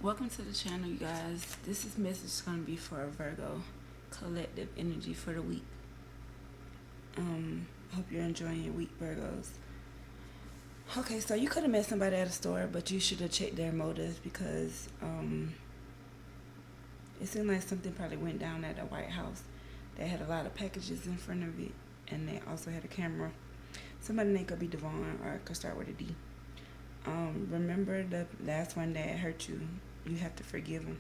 Welcome to the channel, you guys. This is message going to be for a Virgo collective energy for the week. Hope you're enjoying your week, Virgos. Okay, so you could have met somebody at a store, but you should have checked their motives because it seemed like something probably went down at the White House. They had a lot of packages in front of it, and they also had a camera. Somebody name could be Devon, or it could start with a D. Remember the last one that hurt you, you have to forgive them.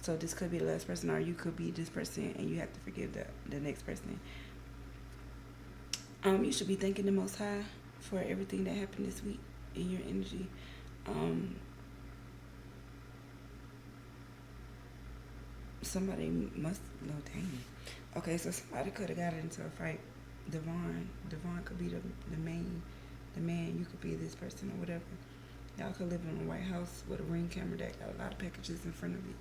So this could be the last person, or you could be this person and you have to forgive the next person. You should be thanking the Most High for everything that happened this week in your energy. Somebody must, no, dang. Okay, so somebody could have got into a fight. Devon could be the man. You could be this person or whatever. Y'all could live in a White House with a Ring camera that got a lot of packages in front of it,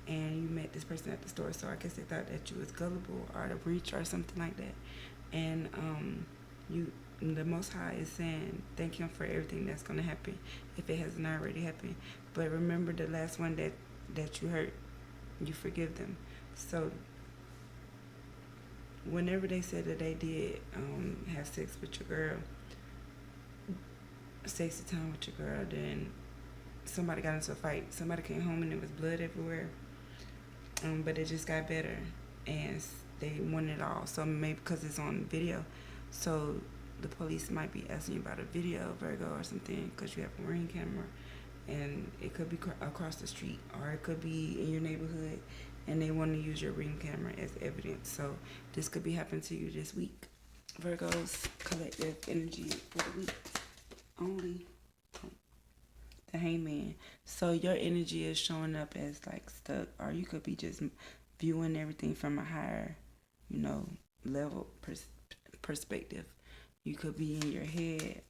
and you met this person at the store. So I guess they thought that you was gullible or the breach or something like that. And the Most High is saying thank Him for everything that's gonna happen if it hasn't already happened. But remember the last one that you hurt, you forgive them. So whenever they said that they did have sex with your girl, sexy time with your girl, then somebody got into a fight. Somebody came home and there was blood everywhere. But it just got better, and they won it all. So maybe because it's on video, so the police might be asking you about a video, Virgo, or something, because you have a Ring camera, and it could be across the street, or it could be in your neighborhood, and they want to use your Ring camera as evidence. So this could be happening to you this week. Virgo's collective energy for the week. Only the Hangman. So your energy is showing up as like stuck, or you could be just viewing everything from a higher, level perspective. You could be in your head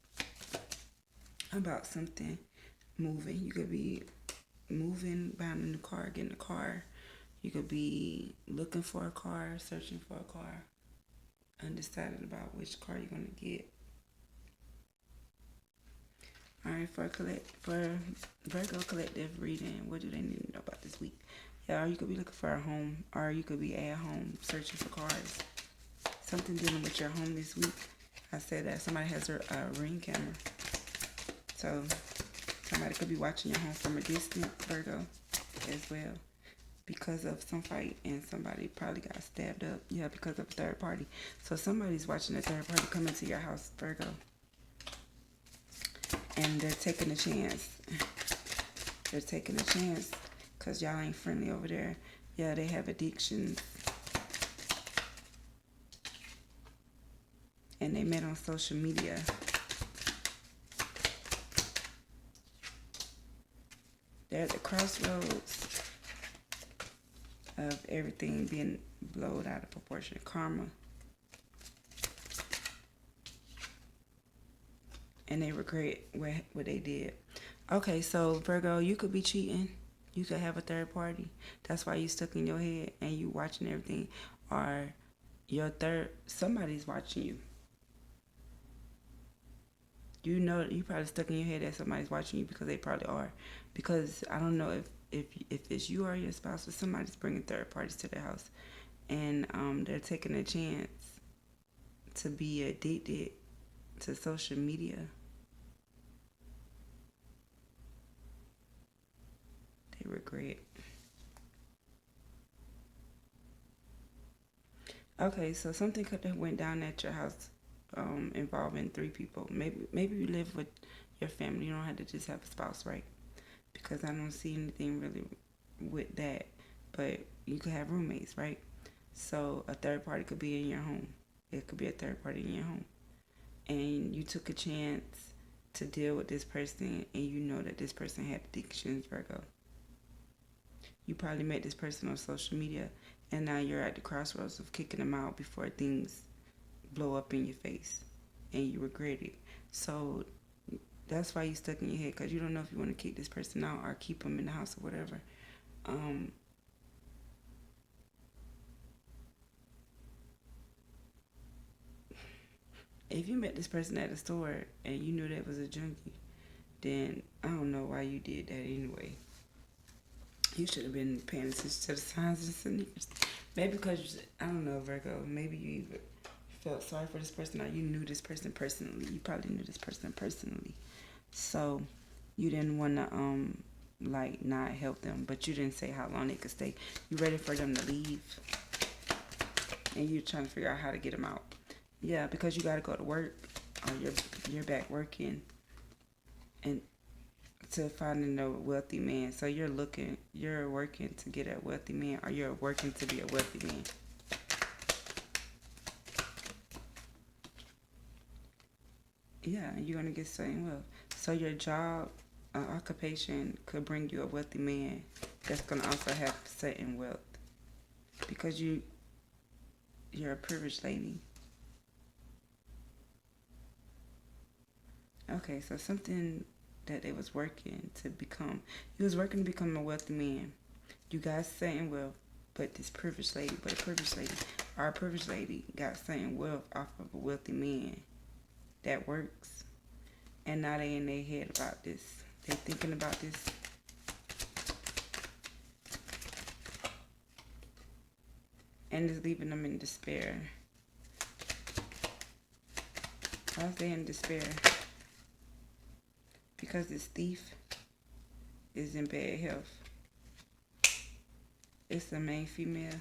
about something moving. You could be moving, buying a new car, getting a car. You could be looking for a car, searching for a car, undecided about which car you're going to get. All right, for Virgo collective reading, what do they need to know about this week? Yeah, or you could be looking for a home, or you could be at home searching for cars. Something dealing with your home this week. I said that somebody has a Ring camera. So somebody could be watching your home from a distance, Virgo, as well, because of some fight, and somebody probably got stabbed up. Yeah, because of a third party. So somebody's watching a third party come into your house, Virgo. And they're taking a chance. They're taking a chance because y'all ain't friendly over there. Yeah, they have addictions. And they met on social media. They're at the crossroads of everything being blown out of proportion. Karma. And they regret what they did. Okay, so Virgo, you could be cheating. You could have a third party. That's why you stuck in your head and you watching everything. Or somebody's watching you. You probably stuck in your head that somebody's watching you, because they probably are. Because I don't know if it's you or your spouse, or somebody's bringing third parties to their house, and they're taking a chance to be addicted to social media. They regret. Okay, so something could have went down at your house involving 3 people. Maybe you live with your family. You don't have to just have a spouse, right? Because I don't see anything really with that. But you could have roommates, right? So a third party could be in your home. It could be a third party in your home. And you took a chance to deal with this person, and you know that this person had addictions, Virgo. You probably met this person on social media, and now you're at the crossroads of kicking them out before things blow up in your face, and you regret it. So that's why you stuck in your head, because you don't know if you want to kick this person out or keep them in the house or whatever. If you met this person at the store and you knew that was a junkie, then I don't know why you did that anyway. You should have been paying attention to the signs and sneakers. Maybe because, I don't know, Virgo, maybe you even felt sorry for this person or you knew this person personally. You probably knew this person personally. So you didn't want to, like, not help them, but you didn't say how long they could stay. You ready for them to leave, and you're trying to figure out how to get them out. Yeah, because you got to go to work, or you're back working, and to finding a wealthy man. So you're working to get a wealthy man, or you're working to be a wealthy man. Yeah, you're gonna get certain wealth. So your job, occupation could bring you a wealthy man that's gonna also have certain wealth because you're a privileged lady. Okay, so something that they was working to become. You was working to become a wealthy man. You got certain wealth, but a privileged lady, our privileged lady got certain wealth off of a wealthy man that works. And now they in their head about this. They thinking about this. And it's leaving them in despair. Why is they in despair? Because this thief is in bad health. It's the main female.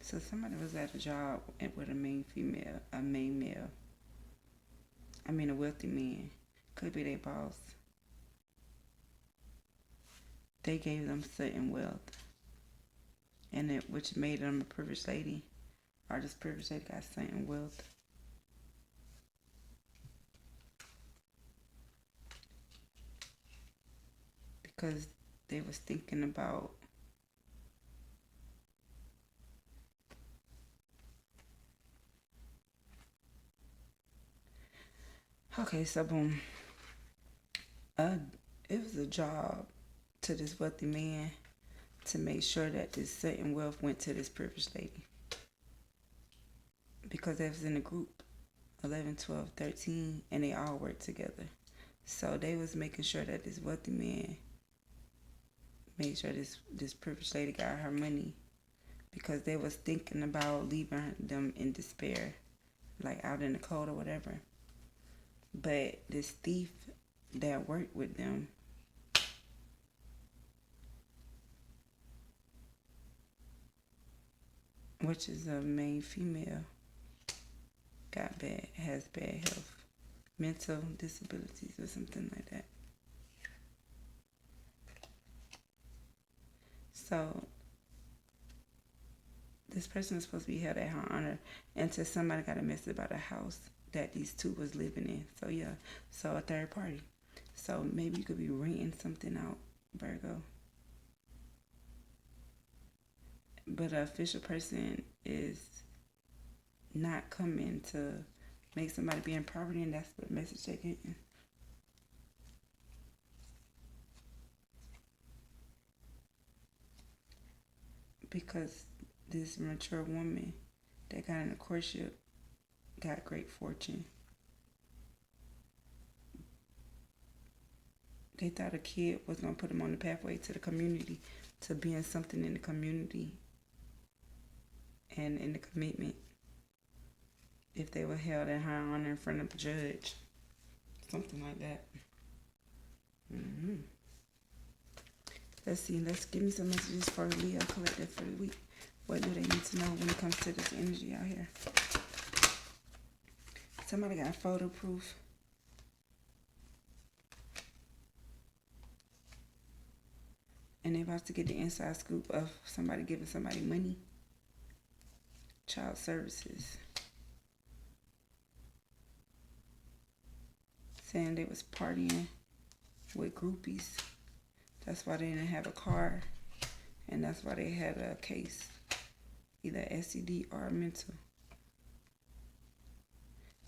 So somebody was at a job with a main female, a main male. I mean a wealthy man. Could be their boss. They gave them certain wealth. And it which made them a privileged lady. Or this privileged lady got certain wealth. Because they was thinking about okay, so boom. It was a job to this wealthy man to make sure that this certain wealth went to this privileged lady. Because they was in a group, 11, 12, 13, and they all worked together. So they was making sure that this wealthy man made sure this privileged lady got her money because they was thinking about leaving them in despair, like out in the cold or whatever. But this thief that worked with them which is a main female, has bad health, mental disabilities or something like that. So this person is supposed to be held at high honor until somebody got a message about a house that these two was living in. So yeah, so a third party. So maybe you could be renting something out, Virgo. But an official person is not coming to make somebody be in poverty, and that's the message they're getting. Because this mature woman that got in a courtship got great fortune. They thought a kid was going to put them on the pathway to the community, to being something in the community and in the commitment. If they were held in high honor in front of the judge, something like that. Let's see. Let's give me some messages for Leo collective for the week. What do they need to know when it comes to this energy out here? Somebody got photo proof. And they about to get the inside scoop of somebody giving somebody money. Child services. Saying they was partying with groupies. That's why they didn't have a car. And that's why they had a case. Either STD or mental.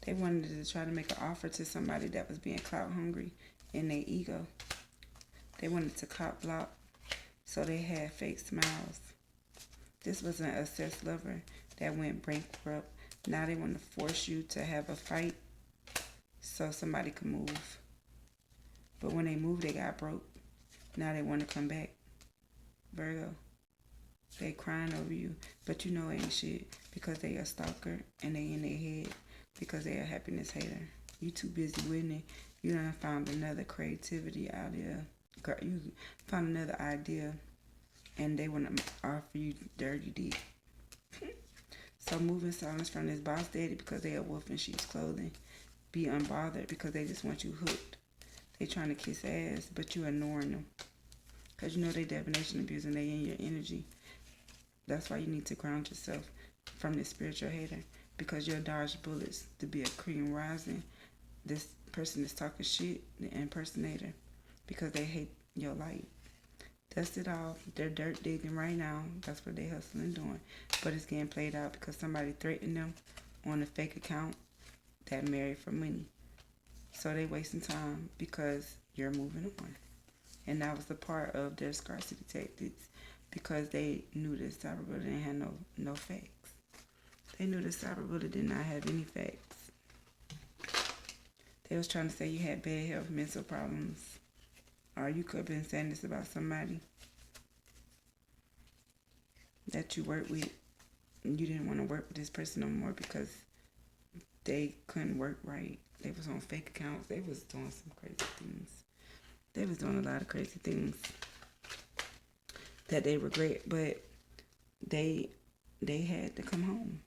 They wanted to try to make an offer to somebody that was being clout hungry in their ego. They wanted to cop block. So they had fake smiles. This was an obsessed lover that went bankrupt. Now they want to force you to have a fight so somebody can move. But when they moved, they got broke. Now they want to come back. Virgo. They crying over you, but you know it ain't shit because they a stalker and they in their head because they a happiness hater. You too busy winning it. You done found another creativity idea. You found another idea and they want to offer you dirty deep. So move in silence from this boss daddy because they a wolf in sheep's clothing. Be unbothered because they just want you hooked. They trying to kiss ass, but you ignoring them. Because you know they divination abuse and they in your energy. That's why you need to ground yourself from this spiritual hater. Because you'll dodge bullets to be a cream rising. This person is talking shit, the impersonator. Because they hate your light. Dust it off. They're dirt digging right now. That's what they hustling doing. But it's getting played out because somebody threatened them on a fake account that married for money. So they wasting time because you're moving on. And that was the part of their scarcity tactics because they knew this cyberbully didn't have no facts. They knew this cyberbully did not have any facts. They was trying to say you had bad health, mental problems, or you could have been saying this about somebody that you work with and you didn't want to work with this person no more because they couldn't work right. They was on fake accounts. They was doing some crazy things. They was doing a lot of crazy things that they regret, but they had to come home.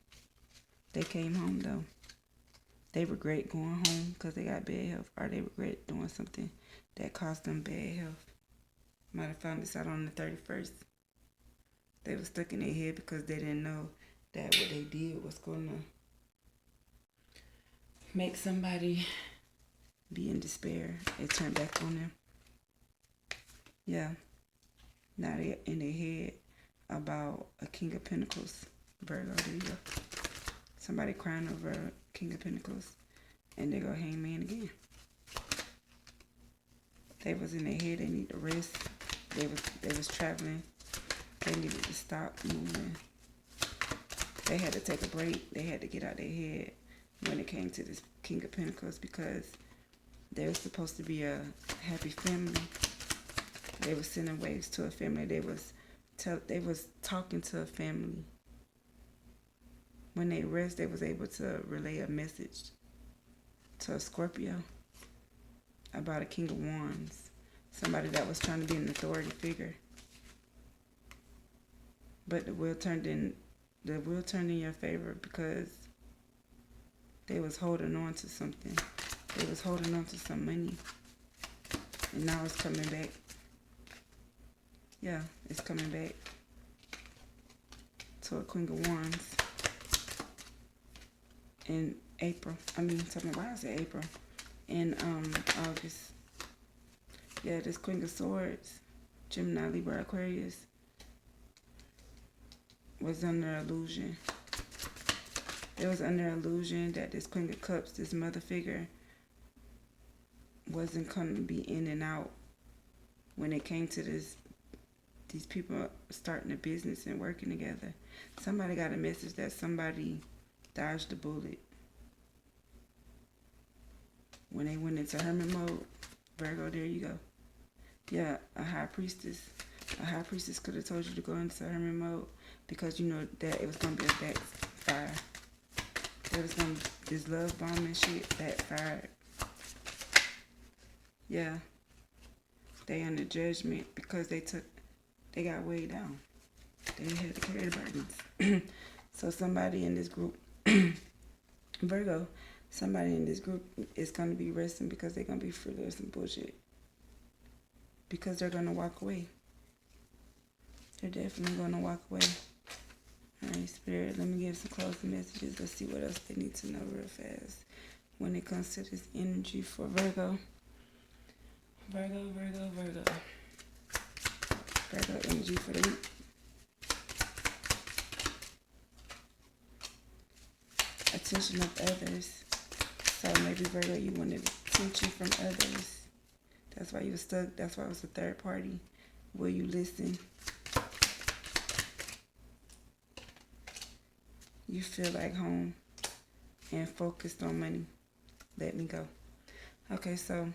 They came home though. They regret going home because they got bad health, or they regret doing something that caused them bad health. Might have found this out on the 31st. They were stuck in their head because they didn't know that what they did was going to make somebody be in despair. It turned back on them. Yeah. Now they're in their head about a King of Pentacles. Virgo, there you go. Somebody crying over a King of Pentacles. And they go hangman again. They was in their head. They need to rest. They was traveling. They needed to stop moving. They had to take a break. They had to get out their head when it came to this King of Pentacles because they were supposed to be a happy family. They were sending waves to a family. They was talking to a family. When they rest, they was able to relay a message to a Scorpio about a King of Wands. Somebody that was trying to be an authority figure. But the wheel turned in your favor because they was holding on to something. They was holding on to some money. And now it's coming back. Yeah, it's coming back to a Queen of Wands in April. Why I say April? In August. Yeah, this Queen of Swords, Gemini, Libra, Aquarius, was under illusion. It was under illusion that this Queen of Cups, this mother figure, wasn't going to be in and out when it came to these people starting a business and working together. Somebody got a message that somebody dodged the bullet. When they went into hermit mode, Virgo, there you go. Yeah, a high priestess. A high priestess could have told you to go into hermit mode because you know that it was going to be a backfire. There was going to be this love bomb and shit backfired. Yeah. They under judgment because they got way down. They had to carry the burdens. So somebody in this group, Virgo, somebody in this group is going to be resting because they're going to be free of some bullshit. Because they're going to walk away. They're definitely going to walk away. Alright, Spirit, let me give some closing messages. Let's see what else they need to know real fast when it comes to this energy for Virgo. Virgo energy for the week. Attention of others. So maybe Virgo, you wanted attention from others. That's why you were stuck. That's why it was a third party. Will you listen? You feel like home and focused on money. Let me go. Okay, so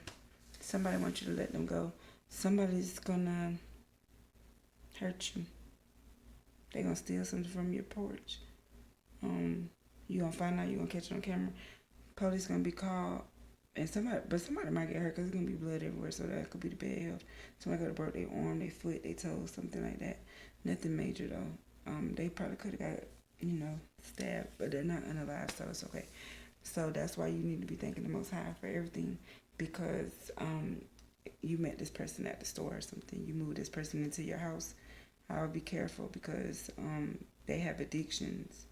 somebody wants you to let them go. Somebody's gonna hurt you. They're gonna steal something from your porch. You gonna find out. You gonna catch it on camera. Police gonna be called, and somebody might get hurt because it's gonna be blood everywhere. So that could be the bad health. Somebody could have broke their arm, their foot, their toe, something like that. Nothing major though. They probably could have got stabbed, but they're not unalive, so it's okay. So that's why you need to be thanking the Most High for everything, because you met this person at the store or something. You moved this person into your house. I would be careful because they have addictions.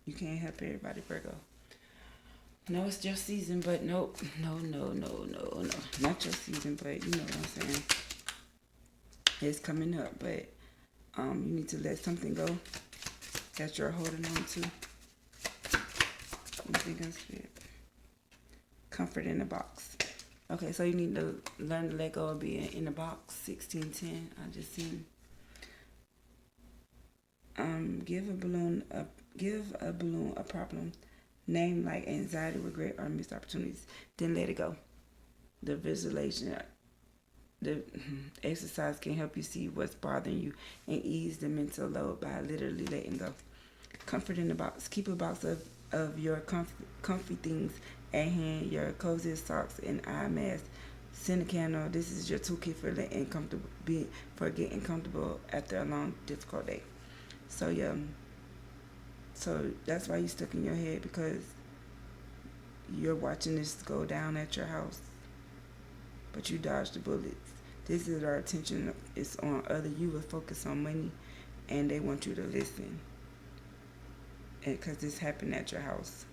You can't help everybody, Virgo. No, it's your season, but nope. No. Not your season, but you know what I'm saying. It's coming up, but you need to let something go that you're holding on to. Anything else? Comfort in the box. Okay, so you need to learn to let go of being in the box. 1610. I just seen. Give a balloon a problem name like anxiety, regret, or missed opportunities. Then let it go. The visualization, the exercise can help you see what's bothering you and ease the mental load by literally letting go. Comfort in the box. Keep a box of your comfy things at hand, your coziest socks and eye mask. Send a candle. This is your toolkit for getting comfortable after a long, difficult day. So yeah. So that's why you stuck in your head, because you're watching this go down at your house, but you dodged the bullets. This is our attention is on other. You will focus on money, and they want you to listen. And because this happened at your house,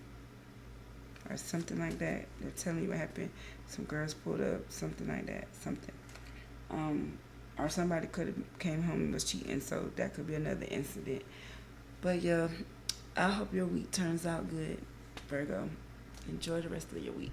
or something like that. They're telling you what happened. Some girls pulled up, something like that, something. Or somebody could have came home and was cheating, so that could be another incident. But yeah, I hope your week turns out good, Virgo. Enjoy the rest of your week.